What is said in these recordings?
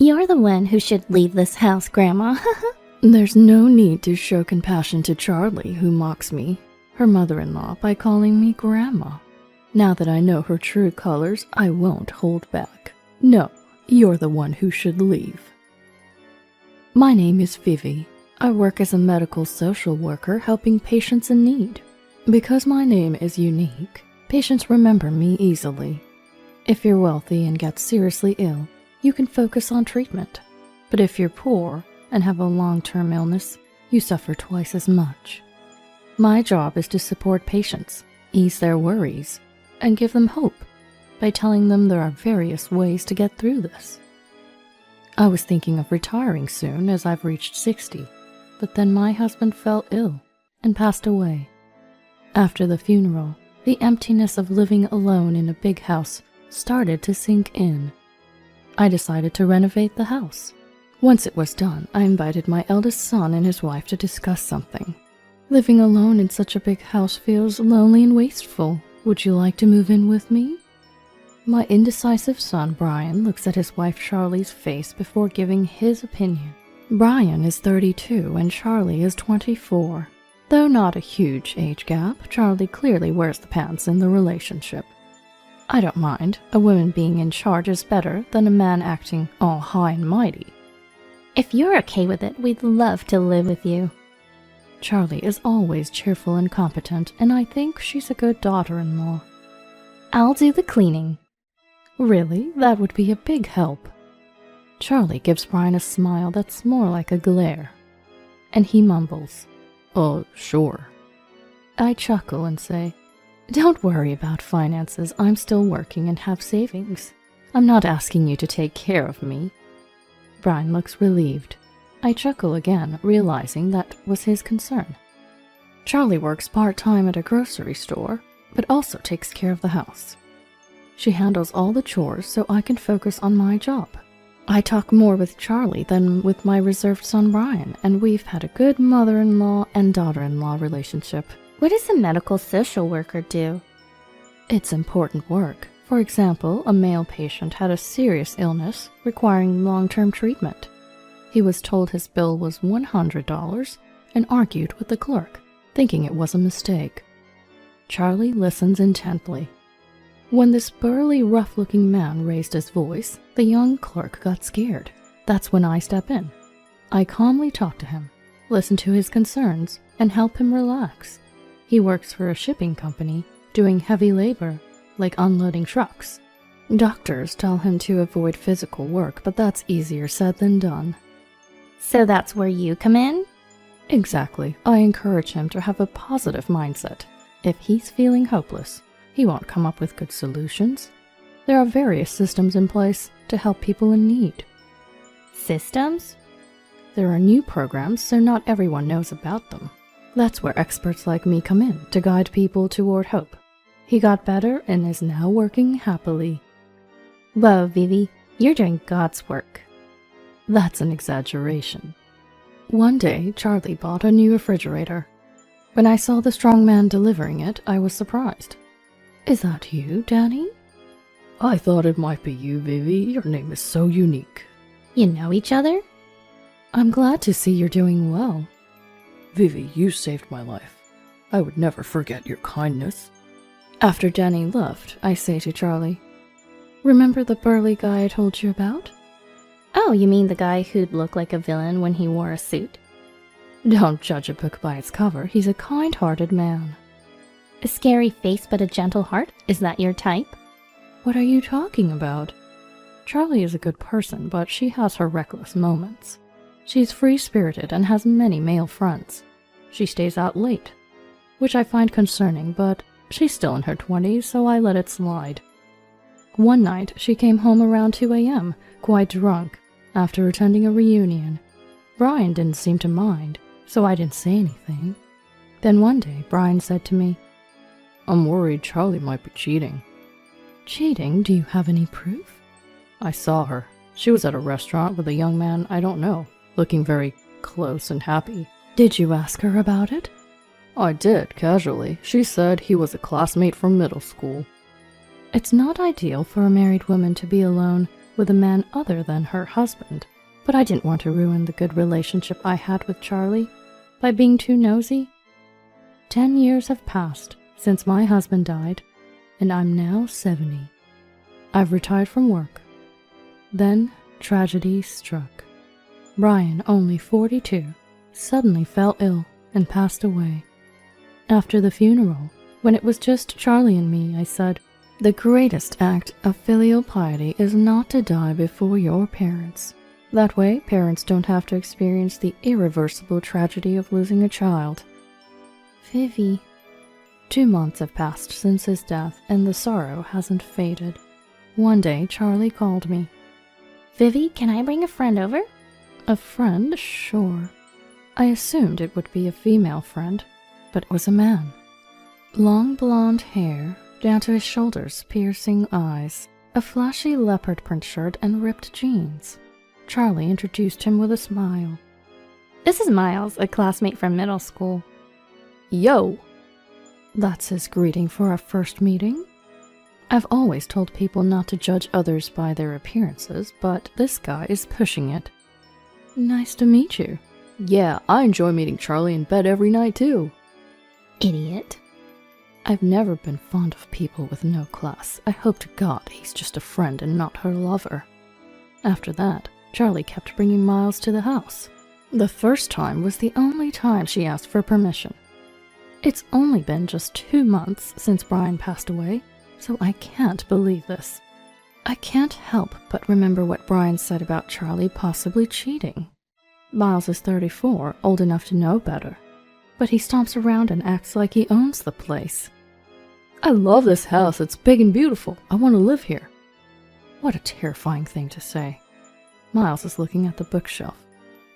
You're the one who should leave this house, Grandma. There's no need to show compassion to Charlie, who mocks me, her mother-in-law, by calling me Grandma. Now that I know her true colors, I won't hold back. No, you're the one who should leave. My name is Vivi. I work as a medical social worker helping patients in need. Because my name is unique, patients remember me easily. If you're wealthy and get seriously ill, you can focus on treatment. But if you're poor and have a long-term illness, you suffer twice as much. My job is to support patients, ease their worries, and give them hope by telling them there are various ways to get through this. I was thinking of retiring soon as I've reached 60, but then my husband fell ill and passed away. After the funeral, the emptiness of living alone in a big house started to sink in. I decided to renovate the house. Once it was done, I invited my eldest son and his wife to discuss something. Living alone in such a big house feels lonely and wasteful. Would you like to move in with me? My indecisive son, Brian, looks at his wife Charlie's face before giving his opinion. Brian is 32 and Charlie is 24. Though not a huge age gap, Charlie clearly wears the pants in the relationship. I don't mind. A woman being in charge is better than a man acting all high and mighty. If you're okay with it, we'd love to live with you. Charlie is always cheerful and competent, and I think she's a good daughter-in-law. I'll do the cleaning. Really? That would be a big help. Charlie gives Brian a smile that's more like a glare, and he mumbles, "Oh, sure." I chuckle and say, "Don't worry about finances. I'm still working and have savings. I'm not asking you to take care of me." Brian looks relieved. I chuckle again, realizing that was his concern. Charlie works part-time at a grocery store, but also takes care of the house. She handles all the chores so I can focus on my job. I talk more with Charlie than with my reserved son Brian, and we've had a good mother-in-law and daughter-in-law relationship. What does a medical social worker do? It's important work. For example, a male patient had a serious illness requiring long-term treatment. He was told his bill was $100 and argued with the clerk, thinking it was a mistake. Charlie listens intently. When this burly, rough-looking man raised his voice, the young clerk got scared. That's when I step in. I calmly talk to him, listen to his concerns, and help him relax. He works for a shipping company, doing heavy labor, like unloading trucks. Doctors tell him to avoid physical work, but that's easier said than done. So that's where you come in? Exactly. I encourage him to have a positive mindset. If he's feeling hopeless, he won't come up with good solutions. There are various systems in place to help people in need. Systems? There are new programs, so not everyone knows about them. That's where experts like me come in, to guide people toward hope. He got better and is now working happily. Whoa, Vivi, you're doing God's work. That's an exaggeration. One day, Charlie bought a new refrigerator. When I saw the strong man delivering it, I was surprised. "Is that you, Danny?" "I thought it might be you, Vivi. Your name is so unique." You know each other? "I'm glad to see you're doing well." "Vivi, you saved my life. I would never forget your kindness." After Danny left, I say to Charlie, "Remember the burly guy I told you about?" Oh, you mean the guy who'd look like a villain when he wore a suit? Don't judge a book by its cover. He's a kind-hearted man. A scary face but a gentle heart? Is that your type? What are you talking about? Charlie is a good person, but she has her reckless moments. She's free-spirited and has many male friends. She stays out late, which I find concerning, but she's still in her 20s, so I let it slide. One night, she came home around 2 a.m., quite drunk, after attending a reunion. Brian didn't seem to mind, so I didn't say anything. Then one day, Brian said to me, "I'm worried Charlie might be cheating." "Cheating? Do you have any proof?" "I saw her. She was at a restaurant with a young man I don't know, looking very close and happy." "Did you ask her about it?" "I did, casually. She said he was a classmate from middle school." It's not ideal for a married woman to be alone with a man other than her husband. But I didn't want to ruin the good relationship I had with Charlie by being too nosy. 10 years have passed since my husband died, and I'm now 70. I've retired from work. Then tragedy struck. Brian, only 42, suddenly fell ill and passed away. After the funeral, when it was just Charlie and me, I said, "The greatest act of filial piety is not to die before your parents. That way, parents don't have to experience the irreversible tragedy of losing a child." Vivi. 2 months have passed since his death, and the sorrow hasn't faded. One day, Charlie called me. Vivi, can I bring a friend over? A friend? Sure. I assumed it would be a female friend, but it was a man. Long blonde hair, down to his shoulders, piercing eyes, a flashy leopard print shirt, and ripped jeans. Charlie introduced him with a smile. This is Miles, a classmate from middle school. Yo! That's his greeting for our first meeting? I've always told people not to judge others by their appearances, but this guy is pushing it. Nice to meet you. Yeah, I enjoy meeting Charlie in bed every night too. Idiot. I've never been fond of people with no class. I hope to God he's just a friend and not her lover. After that, Charlie kept bringing Miles to the house. The first time was the only time she asked for permission. It's only been just 2 months since Brian passed away, so I can't believe this. I can't help but remember what Brian said about Charlie possibly cheating. Miles is 34, old enough to know better, but he stomps around and acts like he owns the place. I love this house, it's big and beautiful, I want to live here. What a terrifying thing to say. Miles is looking at the bookshelf.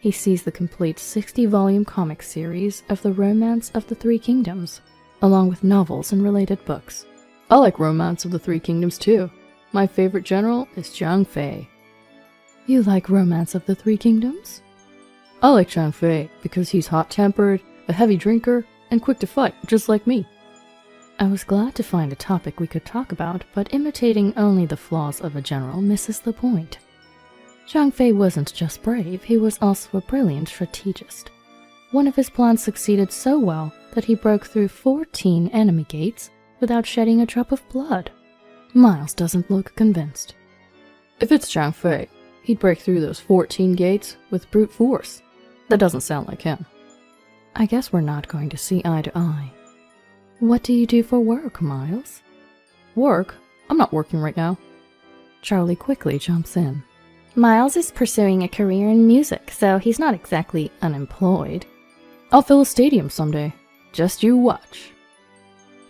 He sees the complete 60-volume comic series of The Romance of the Three Kingdoms, along with novels and related books. I like Romance of the Three Kingdoms too. My favorite general is Zhang Fei. You like Romance of the Three Kingdoms? I like Zhang Fei because he's hot-tempered, a heavy drinker, and quick to fight, just like me. I was glad to find a topic we could talk about, but imitating only the flaws of a general misses the point. Zhang Fei wasn't just brave, he was also a brilliant strategist. One of his plans succeeded so well that he broke through 14 enemy gates without shedding a drop of blood. Miles doesn't look convinced. If it's Zhang Fei, he'd break through those 14 gates with brute force. That doesn't sound like him. I guess we're not going to see eye to eye. What do you do for work, Miles? Work? I'm not working right now. Charlie quickly jumps in. Miles is pursuing a career in music, so he's not exactly unemployed. I'll fill a stadium someday. Just you watch.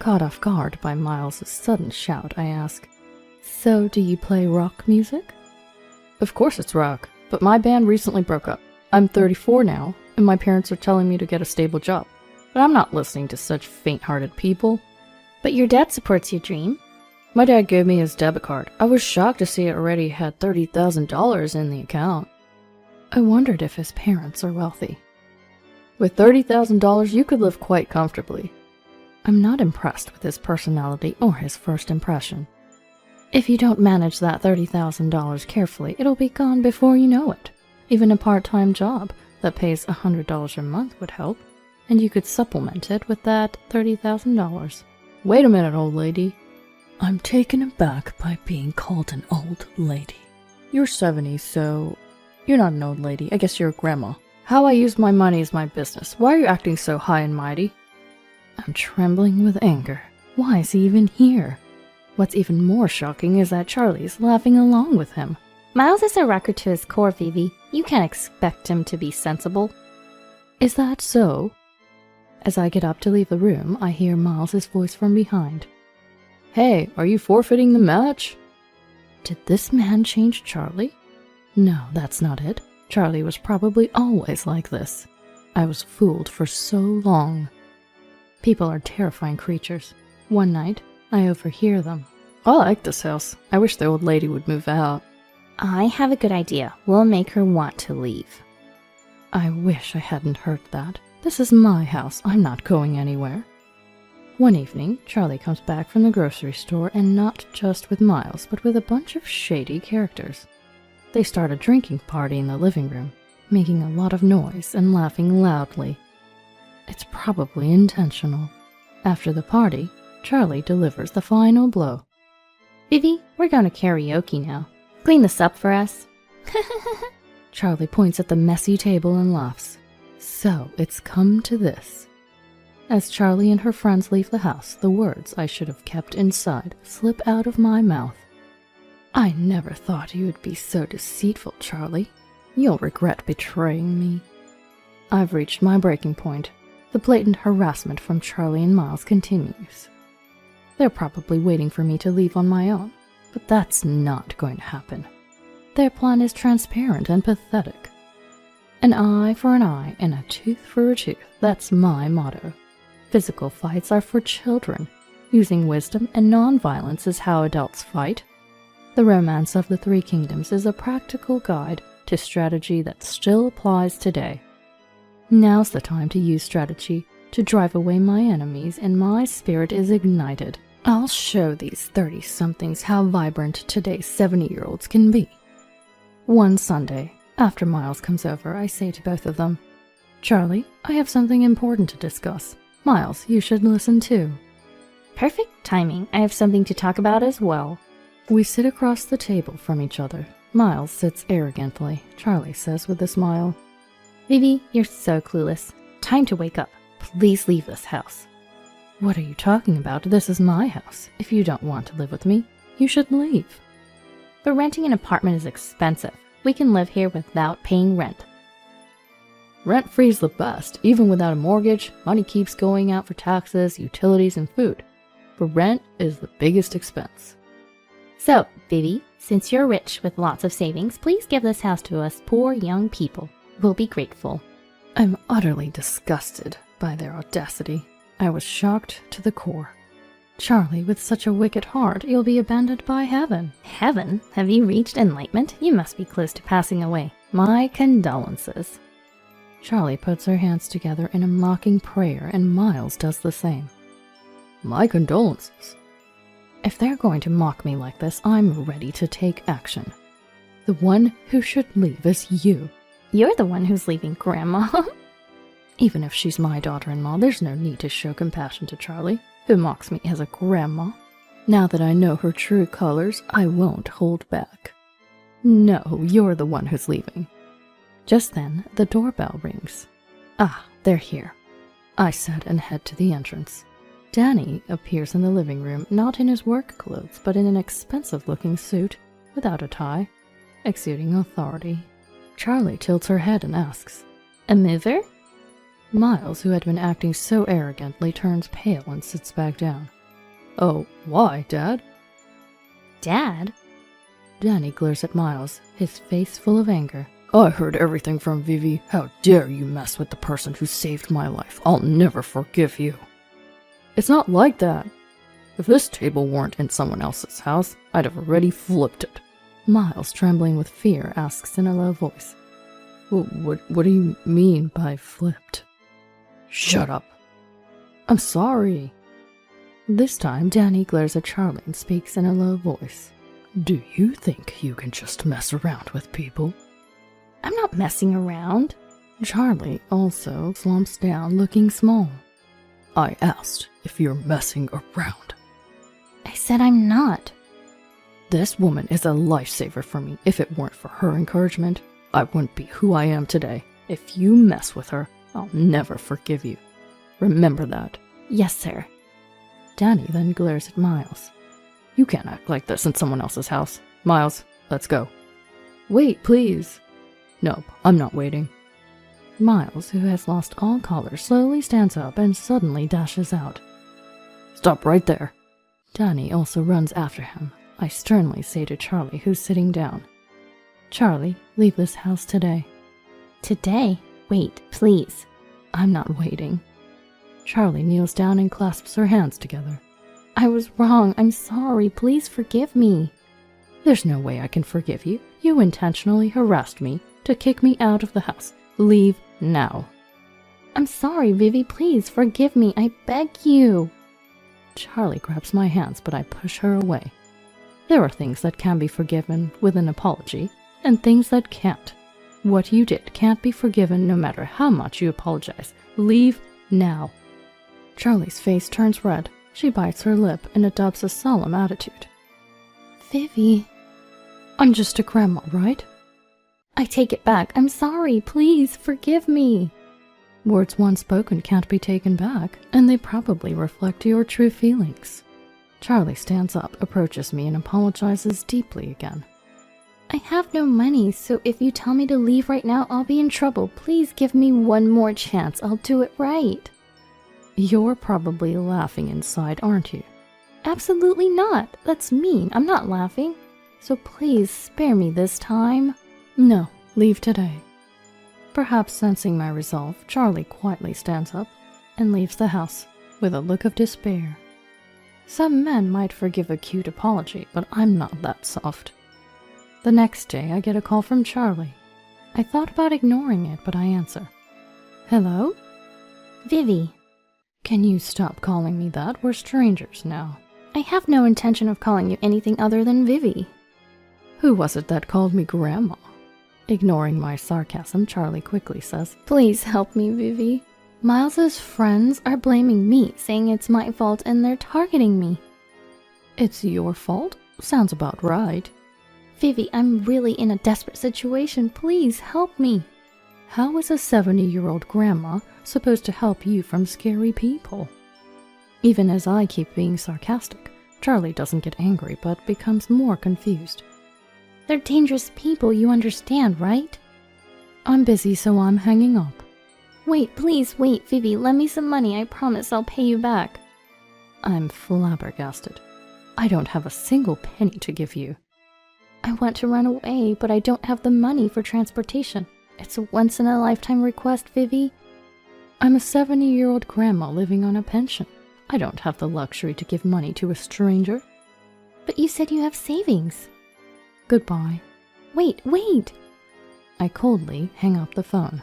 Caught off guard by Miles' sudden shout, I ask, "So do you play rock music?" Of course it's rock, but my band recently broke up. I'm 34 now, and my parents are telling me to get a stable job. But I'm not listening to such faint-hearted people. But your dad supports your dream. My dad gave me his debit card. I was shocked to see it already had $30,000 in the account. I wondered if his parents are wealthy. With $30,000, you could live quite comfortably. I'm not impressed with his personality or his first impression. If you don't manage that $30,000 carefully, it'll be gone before you know it. Even a part-time job that pays $100 a month would help, and you could supplement it with that $30,000. Wait a minute, old lady. I'm taken aback by being called an old lady. You're 70, so you're not an old lady. I guess you're a grandma. How I use my money is my business. Why are you acting so high and mighty? I'm trembling with anger. Why is he even here? What's even more shocking is that Charlie's laughing along with him. Miles is a rocker to his core, Vivi. You can't expect him to be sensible. Is that so? As I get up to leave the room, I hear Miles' voice from behind. Hey, are you forfeiting the match? Did this man change Charlie? No, that's not it. Charlie was probably always like this. I was fooled for so long. People are terrifying creatures. One night, I overhear them. I like this house. I wish the old lady would move out. I have a good idea. We'll make her want to leave. I wish I hadn't heard that. This is my house. I'm not going anywhere. One evening, Charlie comes back from the grocery store, and not just with Miles, but with a bunch of shady characters. They start a drinking party in the living room, making a lot of noise and laughing loudly. It's probably intentional. After the party, Charlie delivers the final blow. Vivi, we're going to karaoke now. Clean this up for us. Charlie points at the messy table and laughs. So it's come to this. As Charlie and her friends leave the house, the words I should have kept inside slip out of my mouth. I never thought you would be so deceitful, Charlie. You'll regret betraying me. I've reached my breaking point. The blatant harassment from Charlie and Miles continues. They're probably waiting for me to leave on my own, but that's not going to happen. Their plan is transparent and pathetic. An eye for an eye and a tooth for a tooth, that's my motto. Physical fights are for children. Using wisdom and non-violence is how adults fight. The Romance of the Three Kingdoms is a practical guide to strategy that still applies today. Now's the time to use strategy to drive away my enemies, and my spirit is ignited. I'll show these 30-somethings how vibrant today's 70-year-olds can be. One Sunday, after Miles comes over, I say to both of them, Charlie, I have something important to discuss. Miles, you should listen too. Perfect timing. I have something to talk about as well. We sit across the table from each other. Miles sits arrogantly. Charlie says with a smile, Vivi, you're so clueless. Time to wake up. Please leave this house. What are you talking about? This is my house. If you don't want to live with me, you should leave. But renting an apartment is expensive. We can live here without paying rent. Rent-free's the best. Even without a mortgage, money keeps going out for taxes, utilities, and food. But rent is the biggest expense. So, Vivi, since you're rich with lots of savings, please give this house to us poor young people. We'll be grateful. I'm utterly disgusted by their audacity. I was shocked to the core. Charlie, with such a wicked heart, you'll be abandoned by heaven. Heaven? Have you reached enlightenment? You must be close to passing away. My condolences. Charlie puts her hands together in a mocking prayer, and Miles does the same. My condolences. If they're going to mock me like this, I'm ready to take action. The one who should leave is you. You're the one who's leaving, Grandma. Even if she's my daughter-in-law, there's no need to show compassion to Charlie, who mocks me as a grandma. Now that I know her true colors, I won't hold back. No, you're the one who's leaving. Just then, the doorbell rings. Ah, they're here. I said and head to the entrance. Danny appears in the living room, not in his work clothes, but in an expensive-looking suit, without a tie, exuding authority. Charlie tilts her head and asks, A mover? Miles, who had been acting so arrogantly, turns pale and sits back down. Oh, why, Dad? Dad? Danny glares at Miles, his face full of anger. I heard everything from Vivi. How dare you mess with the person who saved my life? I'll never forgive you. It's not like that. If this table weren't in someone else's house, I'd have already flipped it. Miles, trembling with fear, asks in a low voice, What do you mean by flipped? Shut up. I'm sorry. This time, Danny glares at Charlie and speaks in a low voice. Do you think you can just mess around with people? I'm not messing around. Charlie also slumps down, looking small. I asked if you're messing around. I said I'm not. This woman is a lifesaver for me. If it weren't for her encouragement, I wouldn't be who I am today. If you mess with her, I'll never forgive you. Remember that. Yes, sir. Danny then glares at Miles. You can't act like this in someone else's house. Miles, let's go. Wait, please. Nope, I'm not waiting. Miles, who has lost all color, slowly stands up and suddenly dashes out. Stop right there. Danny also runs after him. I sternly say to Charlie, who's sitting down, Charlie, leave this house today. Today? Wait, please. I'm not waiting. Charlie kneels down and clasps her hands together. I was wrong. I'm sorry. Please forgive me. There's no way I can forgive you. You intentionally harassed me to kick me out of the house. Leave now. I'm sorry, Vivi. Please forgive me. I beg you. Charlie grabs my hands, but I push her away. There are things that can be forgiven with an apology, and things that can't. What you did can't be forgiven no matter how much you apologize. Leave now. Charlie's face turns red. She bites her lip and adopts a solemn attitude. Vivi. I'm just a grandma, right? I take it back. I'm sorry. Please forgive me. Words once spoken can't be taken back, and they probably reflect your true feelings. Charlie stands up, approaches me, and apologizes deeply again. I have no money, so if you tell me to leave right now, I'll be in trouble. Please give me one more chance. I'll do it right. You're probably laughing inside, aren't you? Absolutely not. That's mean. I'm not laughing. So please spare me this time. No, leave today. Perhaps sensing my resolve, Charlie quietly stands up and leaves the house with a look of despair. Some men might forgive a cute apology, but I'm not that soft. The next day, I get a call from Charlie. I thought about ignoring it, but I answer. Hello? Vivi. Can you stop calling me that? We're strangers now. I have no intention of calling you anything other than Vivi. Who was it that called me Grandma? Ignoring my sarcasm, Charlie quickly says, Please help me, Vivi. Miles's friends are blaming me, saying it's my fault and they're targeting me. It's your fault? Sounds about right. Vivi, I'm really in a desperate situation. Please help me. How is a 70-year-old grandma supposed to help you from scary people? Even as I keep being sarcastic, Charlie doesn't get angry but becomes more confused. They're dangerous people, you understand, right? I'm busy, so I'm hanging up. Wait, please wait, Vivi. Lend me some money. I promise I'll pay you back. I'm flabbergasted. I don't have a single penny to give you. I want to run away, but I don't have the money for transportation. It's a once-in-a-lifetime request, Vivi. I'm a 70-year-old grandma living on a pension. I don't have the luxury to give money to a stranger. But you said you have savings. Goodbye. Wait. I coldly hang up the phone.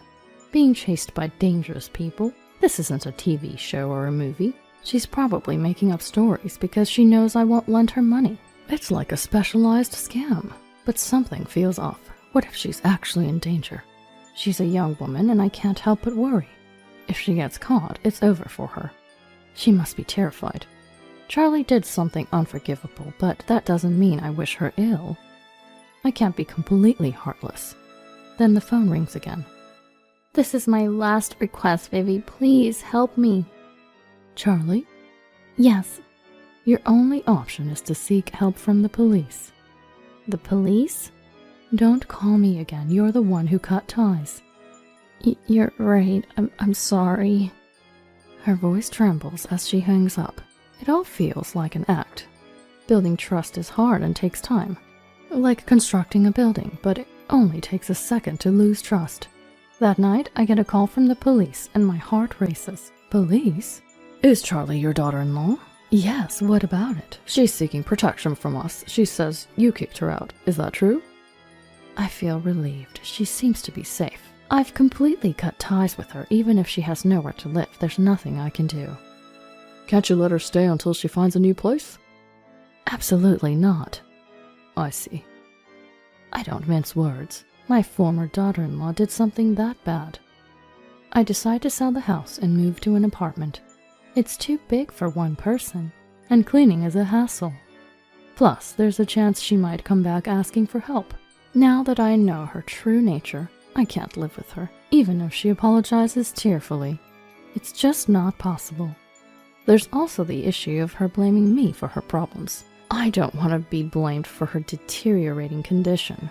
Being chased by dangerous people? This isn't a TV show or a movie. She's probably making up stories because she knows I won't lend her money. It's like a specialized scam. But something feels off. What if she's actually in danger? She's a young woman and I can't help but worry. If she gets caught, it's over for her. She must be terrified. Charlie did something unforgivable, but that doesn't mean I wish her ill. I can't be completely heartless. Then the phone rings again. This is my last request, Vivi. Please help me. Charlie? Yes. Your only option is to seek help from the police. The police? Don't call me again. You're the one who cut ties. You're right. I'm sorry. Her voice trembles as she hangs up. It all feels like an act. Building trust is hard and takes time. Like constructing a building, but it only takes a second to lose trust. That night, I get a call from the police and my heart races. Police? Is Charlie your daughter-in-law? Yes, what about it? She's seeking protection from us. She says you kicked her out. Is that true? I feel relieved. She seems to be safe. I've completely cut ties with her. Even if she has nowhere to live, there's nothing I can do. Can't you let her stay until she finds a new place? Absolutely not. I see. I don't mince words. My former daughter-in-law did something that bad. I decide to sell the house and move to an apartment. It's too big for one person, and cleaning is a hassle. Plus, there's a chance she might come back asking for help. Now that I know her true nature, I can't live with her, even if she apologizes tearfully. It's just not possible. There's also the issue of her blaming me for her problems. I don't want to be blamed for her deteriorating condition.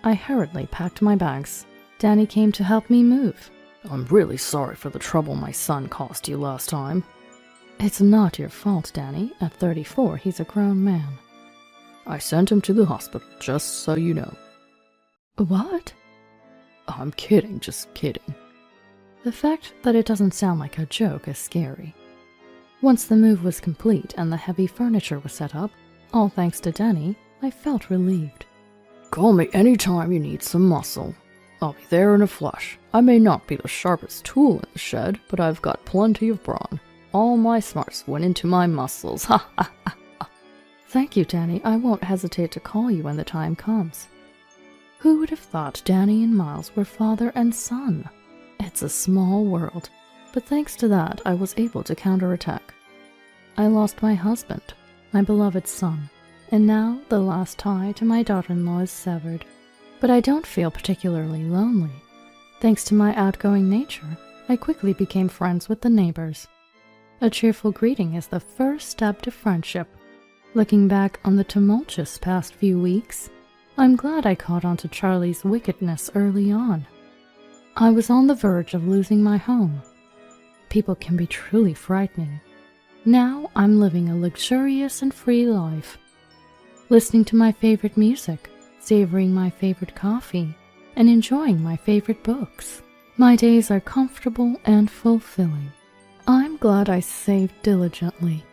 I hurriedly packed my bags. Danny came to help me move. I'm really sorry for the trouble my son caused you last time. It's not your fault, Danny. At 34, he's a grown man. I sent him to the hospital, just so you know. What? I'm kidding, just kidding. The fact that it doesn't sound like a joke is scary. Once the move was complete and the heavy furniture was set up, all thanks to Danny, I felt relieved. Call me anytime you need some muscle. I'll be there in a flash. I may not be the sharpest tool in the shed, but I've got plenty of brawn. All my smarts went into my muscles. Ha ha ha. Thank you, Danny. I won't hesitate to call you when the time comes. Who would have thought Danny and Miles were father and son? It's a small world, but thanks to that, I was able to counterattack. I lost my husband, my beloved son, and now the last tie to my daughter-in-law is severed. But I don't feel particularly lonely. Thanks to my outgoing nature, I quickly became friends with the neighbors. A cheerful greeting is the first step to friendship. Looking back on the tumultuous past few weeks, I'm glad I caught on to Charlie's wickedness early on. I was on the verge of losing my home. People can be truly frightening. Now I'm living a luxurious and free life, listening to my favorite music, savoring my favorite coffee, and enjoying my favorite books. My days are comfortable and fulfilling. I'm glad I saved diligently.